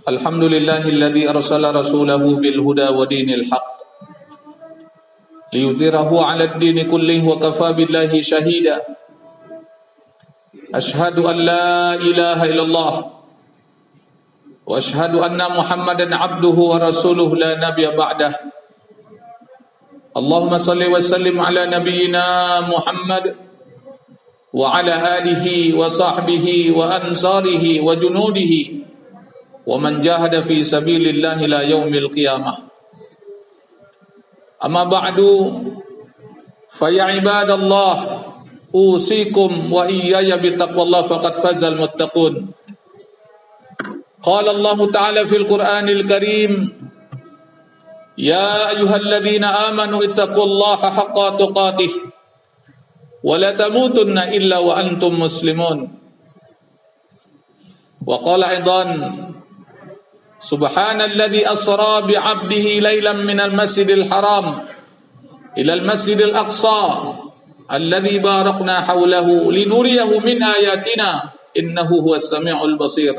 Alhamdulillahilladzi arsala rasulahu bil huda wa dinil haqq liyudhhirahu 'alad dini kullih wa kafa billahi shahida. Ashhadu an la ilaha illallah wa ashhadu anna Muhammadan 'abduhu wa rasuluhu la nabiyya ba'dah. Allahumma salli wa sallim ala nabiyyina Muhammad wa ala alihi wa sahbihi wa ansarihi wa junudihi wa man jahada fi sabilillahi la yaumil qiyamah. Amma ba'du, fa ya ibadallah, usikum wa iyaya bittaqwallah faqad fazal muttaqun. Qala Allah Ta'ala fil Qur'anil Karim, ya ayyuhalladzina amanu ittaqullaha haqqa tuqatih wa la tamutunna illa wa antum muslimun. Wa qala aidan, subhanalladzi asra bi'abdihi laylan minal masjidil haram ilal masjidil aqsa alladzi barakna hawlahu linuriyahu min ayatina innahu huwas sami'ul basir.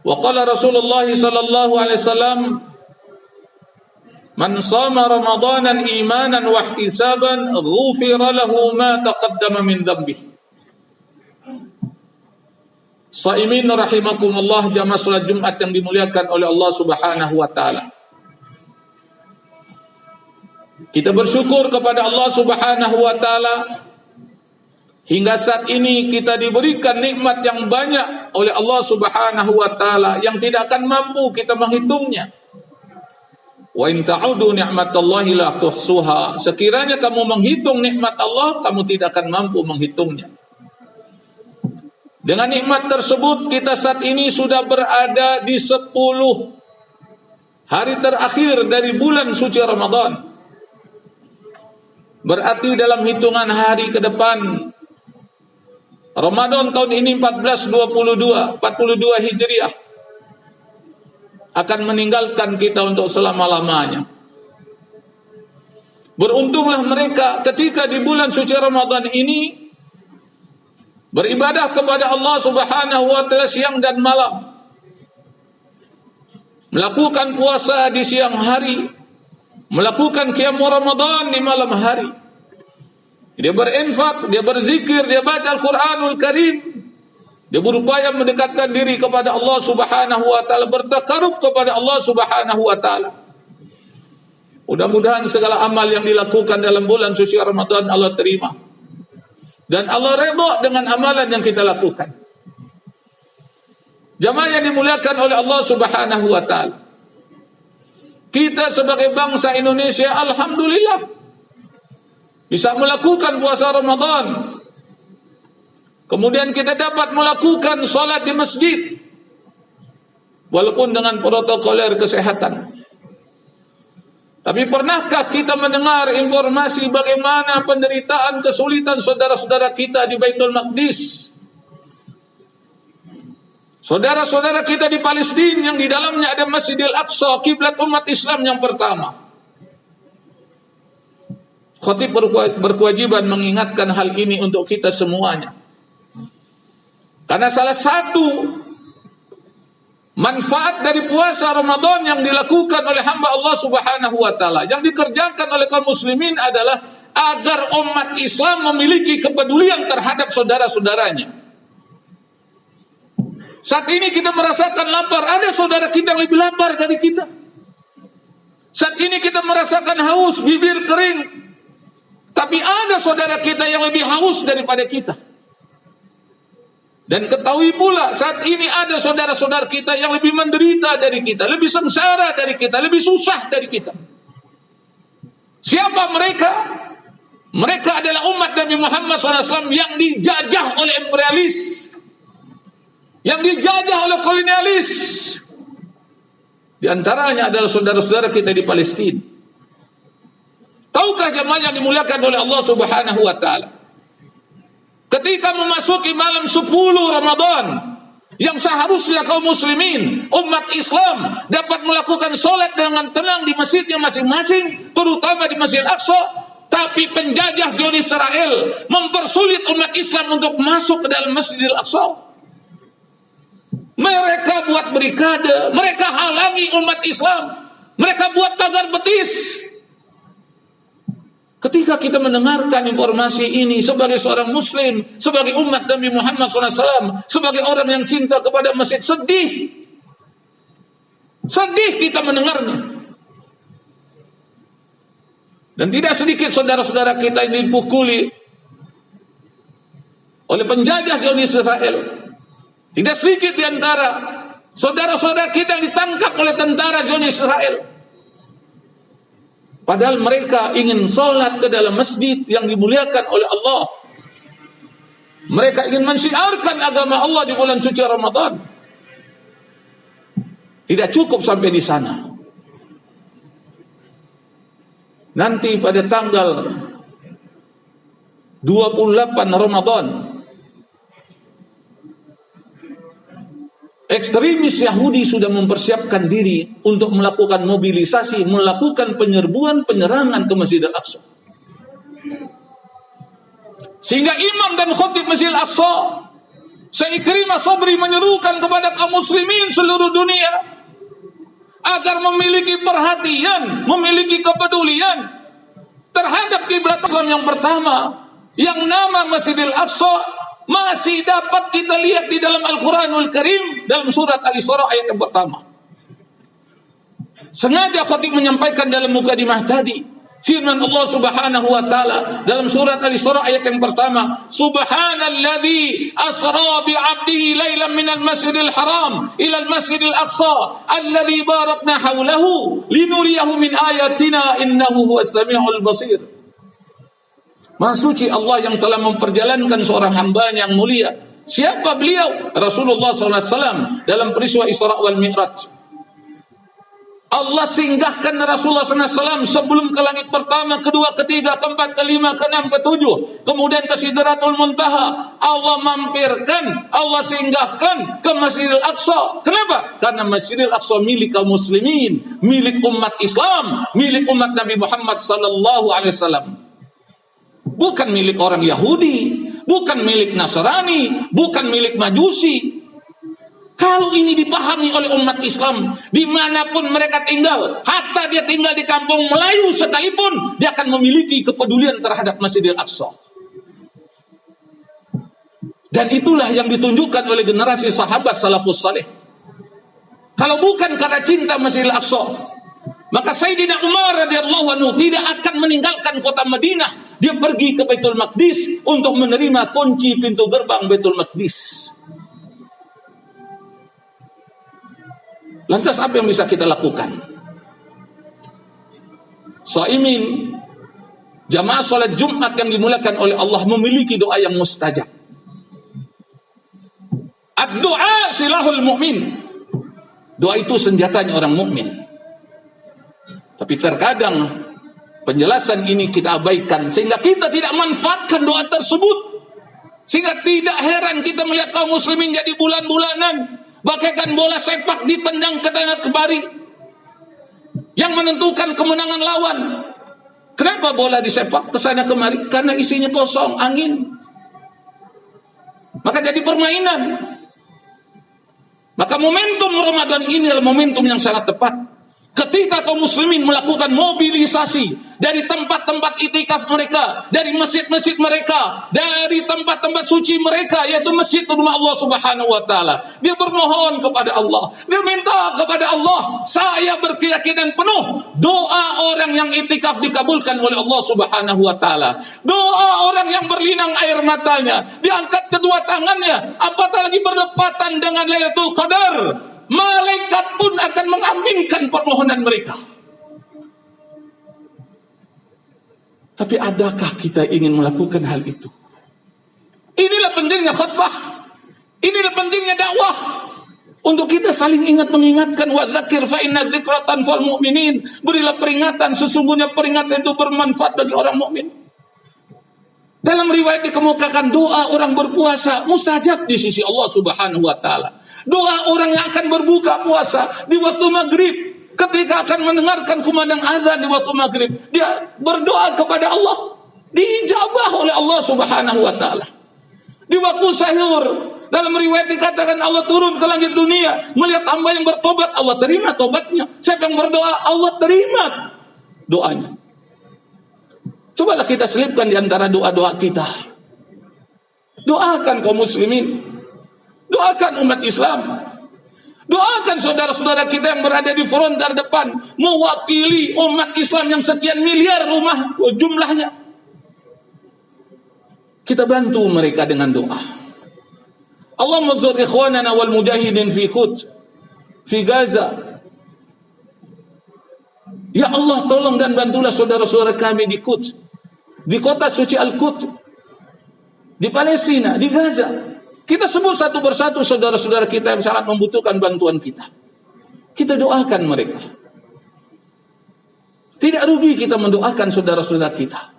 Wa qala Rasulullah sallallahu alaihi wasallam, man shama ramadanan imanan wa ihtisaban ghufira lahu ma taqaddama min dhanbihi. Shaimin rahimakumullah, jamaah salat Jumat yang dimuliakan oleh Allah Subhanahu wa taala. Kita bersyukur kepada Allah Subhanahu wa taala hingga saat ini kita diberikan nikmat yang banyak oleh Allah Subhanahu wa taala yang tidak akan mampu kita menghitungnya. Wa in ta'udu ni'matallahi la tuhsuha. Sekiranya kamu menghitung nikmat Allah, kamu tidak akan mampu menghitungnya. Dengan nikmat tersebut kita saat ini sudah berada di 10 hari terakhir dari bulan suci Ramadan. Berarti dalam hitungan hari ke depan Ramadan tahun ini 42 Hijriah akan meninggalkan kita untuk selama-lamanya. Beruntunglah mereka ketika di bulan suci Ramadan ini beribadah kepada Allah Subhanahu wa taala siang dan malam, melakukan puasa di siang hari, melakukan qiyam Ramadan di malam hari. Dia berinfak, dia berzikir, dia baca Al-Qur'anul Karim, dia berupaya mendekatkan diri kepada Allah Subhanahu wa taala, bertakarub kepada Allah Subhanahu wa taala. Mudah-mudahan segala amal yang dilakukan dalam bulan suci Ramadan Allah terima. Dan Allah redha dengan amalan yang kita lakukan. Jamaah yang dimuliakan oleh Allah Subhanahu wa taala. Kita sebagai bangsa Indonesia alhamdulillah bisa melakukan puasa Ramadan. Kemudian kita dapat melakukan salat di masjid walaupun dengan protokoler kesehatan. Tapi pernahkah kita mendengar informasi bagaimana penderitaan kesulitan saudara-saudara kita di Baitul Maqdis? Saudara-saudara kita di Palestina yang di dalamnya ada Masjidil Aqsa, kiblat umat Islam yang pertama. Khatib berkewajiban mengingatkan hal ini untuk kita semuanya. Karena salah satu manfaat dari puasa Ramadan yang dilakukan oleh hamba Allah Subhanahu wa taala, yang dikerjakan oleh kaum muslimin adalah agar umat Islam memiliki kepedulian terhadap saudara-saudaranya. Saat ini kita merasakan lapar, ada saudara kita yang lebih lapar dari kita. Saat ini kita merasakan haus, bibir kering, tapi ada saudara kita yang lebih haus daripada kita. Dan ketahui pula saat ini ada saudara-saudara kita yang lebih menderita dari kita, lebih sengsara dari kita, lebih susah dari kita. Siapa mereka? Mereka adalah umat Nabi Muhammad SAW yang dijajah oleh imperialis, yang dijajah oleh kolonialis. Di antaranya adalah saudara-saudara kita di Palestina. Tahukah jemaah yang dimuliakan oleh Allah Subhanahu wa taala? Ketika memasuki malam 10 Ramadan, yang seharusnya kaum muslimin, umat Islam dapat melakukan sholat dengan tenang di masjidnya masing-masing, terutama di Masjid Al-Aqsa, tapi penjajah Zionis Israel mempersulit umat Islam untuk masuk ke dalam Masjid Al-Aqsa. Mereka buat barikade, mereka halangi umat Islam, mereka buat pagar betis. Ketika kita mendengarkan informasi ini sebagai seorang muslim, sebagai umat Nabi Muhammad SAW, sebagai orang yang cinta kepada masjid, sedih kita mendengarnya. Dan tidak sedikit saudara-saudara kita ini dipukuli oleh penjajah Zionis Israel. Tidak sedikit di antara saudara-saudara kita yang ditangkap oleh tentara Zionis Israel. Padahal mereka ingin sholat ke dalam masjid yang dimuliakan oleh Allah. Mereka ingin mensyiarkan agama Allah di bulan suci Ramadan. Tidak cukup sampai di sana. Nanti pada tanggal 28 Ramadan, ekstremis Yahudi sudah mempersiapkan diri untuk melakukan mobilisasi, melakukan penyerbuan, penyerangan ke Masjid Al-Aqsa. Sehingga imam dan khatib Masjid Al-Aqsa, Ikrimah Sabri, menyerukan kepada kaum muslimin seluruh dunia agar memiliki perhatian, memiliki kepedulian terhadap kiblat Islam yang pertama, yang nama Masjidil Aqsa masih dapat kita lihat di dalam Al-Quranul Karim dalam surat Al-Isra ayat yang pertama. Sengaja khatib menyampaikan dalam mukadimah tadi firman Allah Subhanahu wa taala dalam surat Al-Isra ayat yang pertama, Subhanalladzi asra bi 'abdihi lailan minal masjidil haram ila al-masjidil aqsa alladzi barakna haulahu linuriyahu min ayatina innahu huwas samiul basir. Maha suci Allah yang telah memperjalankan seorang hamba yang mulia. Siapa beliau? Rasulullah SAW dalam peristiwa Isra wal Mi'raj. Allah singgahkan Rasulullah SAW sebelum ke langit pertama, kedua, ketiga, keempat, kelima, keenam, ketujuh. Kemudian ke Sidratul Muntaha. Allah mampirkan, Allah singgahkan ke Masjidil Aqsa. Kenapa? Karena Masjidil Aqsa milik kaum muslimin, milik umat Islam, milik umat Nabi Muhammad SAW. Bukan milik orang Yahudi, bukan milik Nasrani, bukan milik Majusi. Kalau ini dipahami oleh umat Islam, dimanapun mereka tinggal, hatta dia tinggal di kampung Melayu sekalipun, dia akan memiliki kepedulian terhadap Masjidil Aqsa. Dan itulah yang ditunjukkan oleh generasi sahabat salafus saleh. Kalau bukan karena cinta Masjidil Aqsa, maka Sayyidina Umar radhiyallahu anhu tidak akan meninggalkan kota Madinah. Dia pergi ke Baitul Maqdis untuk menerima kunci pintu gerbang Baitul Maqdis. Lantas apa yang bisa kita lakukan? Shaimin, jamaah salat Jumat yang dimuliakan oleh Allah, memiliki doa yang mustajab. Ad-du'a silahul mu'min. Doa itu senjatanya orang mukmin. Tapi terkadang penjelasan ini kita abaikan sehingga kita tidak manfaatkan doa tersebut. Sehingga tidak heran kita melihat kaum muslimin jadi bulan-bulanan bagaikan bola sepak ditendang ke tanah kemari yang menentukan kemenangan lawan. Kenapa bola disepak ke sana kemari? Karena isinya kosong, angin. Maka jadi permainan. Maka momentum Ramadan ini adalah momentum yang sangat tepat. Ketika kaum muslimin melakukan mobilisasi dari tempat-tempat itikaf mereka, dari masjid-masjid mereka, dari tempat-tempat suci mereka, yaitu masjid rumah Allah Subhanahu wa taala. Dia bermohon kepada Allah, dia minta kepada Allah. Saya berkeyakinan penuh doa orang yang itikaf dikabulkan oleh Allah Subhanahu wa taala. Doa orang yang berlinang air matanya, diangkat kedua tangannya, apatah lagi berlepatan dengan Lailatul Qadar. Malaikat pun akan mengaminkan permohonan mereka. Tapi adakah kita ingin melakukan hal itu? Inilah pentingnya khutbah. Inilah pentingnya dakwah. Untuk kita saling ingat mengingatkan, wa dzakir fa inna dzikra tanfa'ul mu'minin. Berilah peringatan, sesungguhnya peringatan itu bermanfaat bagi orang mukmin. Dalam riwayat dikemukakan doa orang berpuasa mustajab di sisi Allah Subhanahu wa taala. Doa orang yang akan berbuka puasa di waktu maghrib, ketika akan mendengarkan kumandang azan di waktu maghrib, dia berdoa kepada Allah, diijabah oleh Allah Subhanahu wa taala. Di waktu sahur, Dalam riwayat dikatakan Allah turun ke langit dunia, melihat hamba yang bertobat, Allah terima tobatnya. Siapa yang berdoa, Allah terima doanya. Cobalah kita selipkan di antara doa-doa kita. Doakan kaum muslimin, doakan umat Islam, doakan saudara-saudara kita yang berada di front terdepan, mewakili umat Islam yang sekian miliar rumah jumlahnya. Kita bantu mereka dengan doa. Allahumma zur ikhwanana wal mujahidin fi Quds, fi Gaza. Ya Allah, tolong dan bantulah saudara-saudara kami di Quds, di kota suci Al-Quds, di Palestina, di Gaza. Kita sebut satu persatu saudara-saudara kita yang sangat membutuhkan bantuan kita. Kita doakan mereka. Tidak rugi kita mendoakan saudara-saudara kita.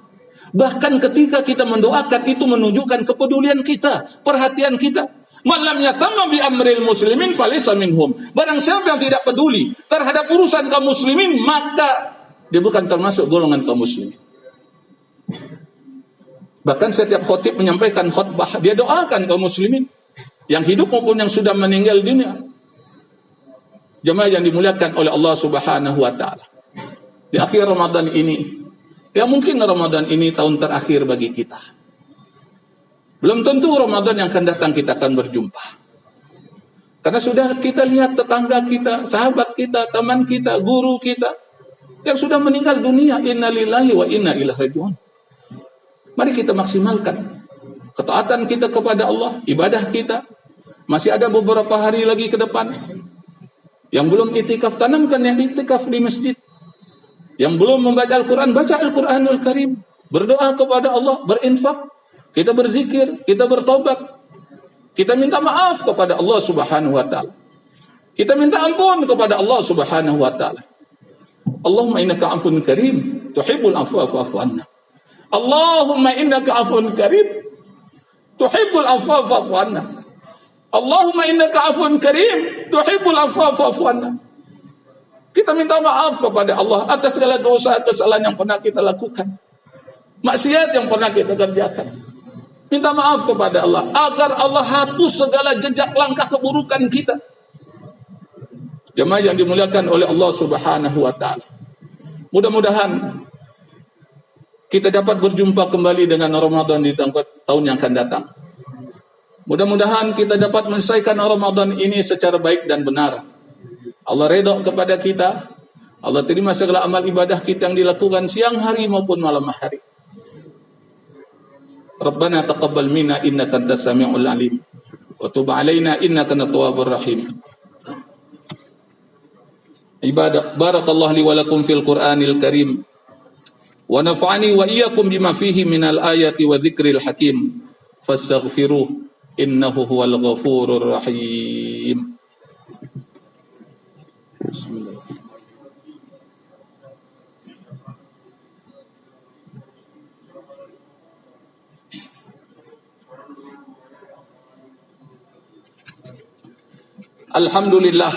Bahkan ketika kita mendoakan itu menunjukkan kepedulian kita, perhatian kita. Man lam yatamma bi amril muslimin falaysa minhum. Barang siapa yang tidak peduli terhadap urusan kaum muslimin, maka dia bukan termasuk golongan kaum muslimin. Bahkan setiap khotib menyampaikan khutbah, dia doakan kaum muslimin yang hidup maupun yang sudah meninggal dunia. Jemaah yang dimuliakan oleh Allah Subhanahu wa taala. Di akhir Ramadan ini, ya mungkin Ramadan ini tahun terakhir bagi kita. Belum tentu Ramadan yang akan datang kita akan berjumpa. Karena sudah kita lihat tetangga kita, sahabat kita, teman kita, guru kita yang sudah meninggal dunia. Innalillahi wa inna ilaihi raji'un. Mari kita maksimalkan ketaatan kita kepada Allah, ibadah kita. Masih ada beberapa hari lagi ke depan. Yang belum itikaf, tanamkan yang itikaf di masjid. Yang belum membaca Al-Quran, baca Al-Quranul Karim. Berdoa kepada Allah, berinfak. Kita berzikir, kita bertobat. Kita minta maaf kepada Allah Subhanahu wa taala. Kita minta ampun kepada Allah Subhanahu wa taala. Allahumma innaka 'afuwun karim, tuhibbul 'afwa fa'fu 'anna. Allahumma innaka 'afuwun karim, tuhibbul 'afwa fa'fu 'anna. Allahumma innaka 'afuwun karim, tuhibbul 'afwa fa'fu 'anna. Kita minta maaf kepada Allah atas segala dosa, kesalahan yang pernah kita lakukan, maksiat yang pernah kita kerjakan. Minta maaf kepada Allah agar Allah hapus segala jejak langkah keburukan kita. Jemaah yang dimuliakan oleh Allah Subhanahu wa taala. Mudah-mudahan kita dapat berjumpa kembali dengan Ramadan di tahun yang akan datang. Mudah-mudahan kita dapat menyelesaikan Ramadan ini secara baik dan benar. Allah redha kepada kita. Allah terima segala amal ibadah kita yang dilakukan siang hari maupun malam hari. Rabbana taqabbal minna innaka antas samiul alim wa tub alaina innaka antat tawwabur rahim. Ibadah barakallahu li wa lakum fil Qur'anil Karim wa nafa'ani wa iyyakum bima fihi minal ayati wa dzikril hakim fastaghfiruh innahu huwal ghafurur rahim. Bismillah. Alhamdulillah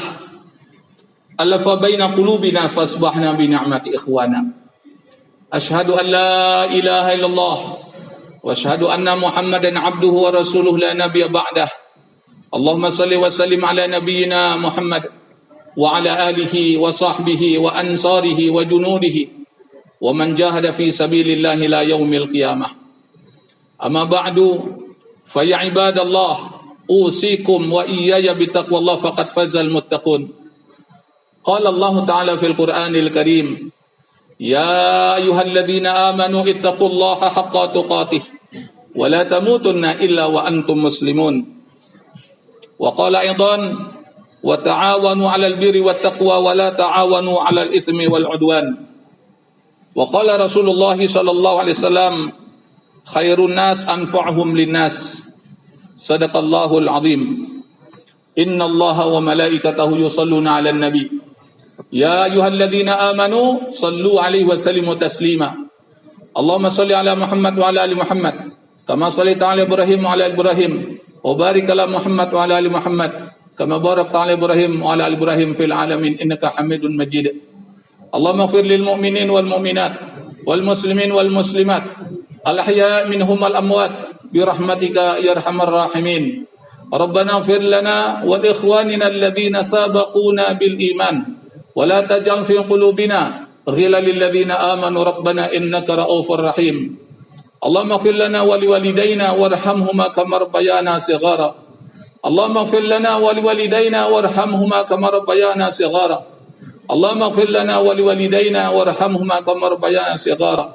alafa baina qulubina fasbahna bi ni'mati ikhwana. Asyhadu an la ilaha illallah wa asyhadu anna Muhammadan abduhu wa rasuluhu la nabiyya ba'dah. Allahumma salli wa sallim ala nabiyyina Muhammad wa ala alihi wa sahbihi wa ansarihi wa junudihi wa man jahada fi sabilillahi la yaumil qiyamah. Amma ba'du fa ya ibadallah usikum wa iyaya bitaqwallah faqad fazal muttaqun. Qala Allah Ta'ala fil Qur'anil Karim, ya ayyuhalladzina amanu ittaqullaha haqqa tuqatih wa la tamutunna illa wa antum muslimun. Wa qala aidan wa ta'awanu 'alal birri wat taqwa wa la ta'awanu 'alal itsmi wal 'udwan. Wa qala Rasulullah sallallahu alaihi wasallam, khairun nas anfa'uhum linnas. Sadaqallahul azim. Innallaha wa malaikatahu yusalluna 'alan nabi. Ya ayyuhalladzina amanu sallu 'alaihi wa sallimu taslima. Allahumma salli 'ala Muhammad wa 'ala ali Muhammad kama shallaita 'ala Ibrahim wa 'ala ali Ibrahim wa barik 'ala Muhammad wa 'ala ali Muhammad kama barakta 'ala Ibrahim wa 'ala ali Ibrahim fil 'alamin innaka Hamidun Majid. Allahumma ighfir lil mu'minin wal mu'minat wal muslimin wal muslimat al ahya' minhum wal amwat birahmatika ya arhamar rahimin. ربنا اغفر لنا ولإخواننا الذين سبقونا بالإيمان ولا تجعل في قلوبنا غلا للذين آمنوا ربنا إنك رؤوف رحيم اللهم اغفر لنا ولوالدينا وارحمهما كما ربيانا صغارا اللهم اغفر لنا ولوالدينا وارحمهما كما ربيانا صغارا اللهم اغفر لنا ولوالدينا وارحمهما كما ربيانا صغارا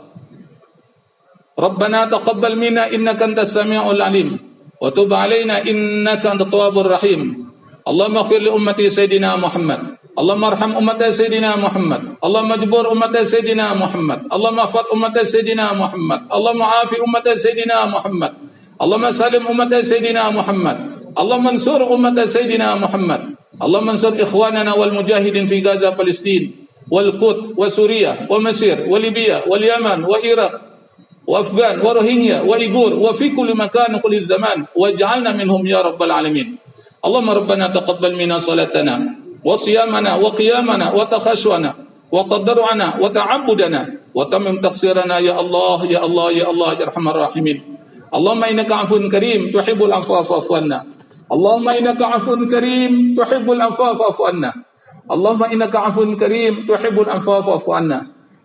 ربنا تقبل منا إنك أنت السميع العليم وتب علينا إنك أنت التواب الرحيم اللهم اغفر لأمة سيدنا محمد اللهم ارحم أمة سيدنا محمد اللهم اجبر أمة سيدنا محمد اللهم احفظ أمة سيدنا محمد اللهم عافي أمة سيدنا محمد اللهم سلم أمة سيدنا محمد اللهم انصر أمة سيدنا محمد اللهم انصر إخواننا والمجاهدين في غزة فلسطين والقدس وسوريا ومصر وليبيا واليمن وإيراق وأفغان وروهينيا وإيغور وفي كل مكان وكل الزمان واجعلنا منهم يا رب العالمين اللهم ربنا تقبل منا صلاتنا وصيامنا وقيامنا وتخشعنا وتضرعنا وتعبدنا وتمم تقصيرنا يا الله يا الله يا الله يا أرحم الراحمين اللهم إنك عفو كريم تحب العفو فاعف عنا اللهم إنك عفو كريم تحب العفو فاعف عنا اللهم إنك عفو كريم تحب العفو فاعف عنا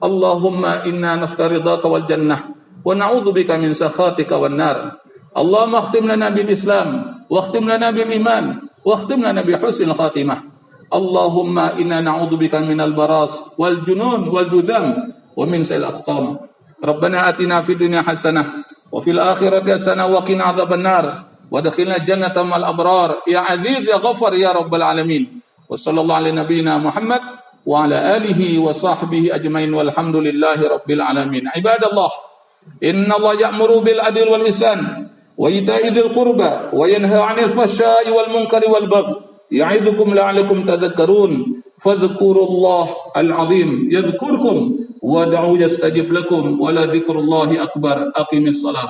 اللهم إنا نسأل رضاك والجنة ونعوذ بك من سخطك والنار اللهم اختم لنا بالإسلام واختم لنا بالإيمان واختم لنا بحسن الخاتمة اللهم إنا نعوذ بك من البراس والجنون والجذام ومن سيء الأسقام ربنا آتنا في الدنيا حسنة وفي الآخرة حسنة وقنا عذاب النار وادخلنا الجنة مع الأبرار يا عزيز يا غفر يا رب العالمين وصلى الله على نبينا محمد وعلى آله وصحبه أجمعين والحمد لله رب العالمين عباد الله إن الله يأمر بالعدل والإحسان وإيتاء ذي القربى وينهى عن الفحشاء والمنكر والبغي يعظكم لعلكم تذكرون فاذكروا الله العظيم يذكركم ودعوا يستجب لكم ولذكر الله أكبر أقم الصلاة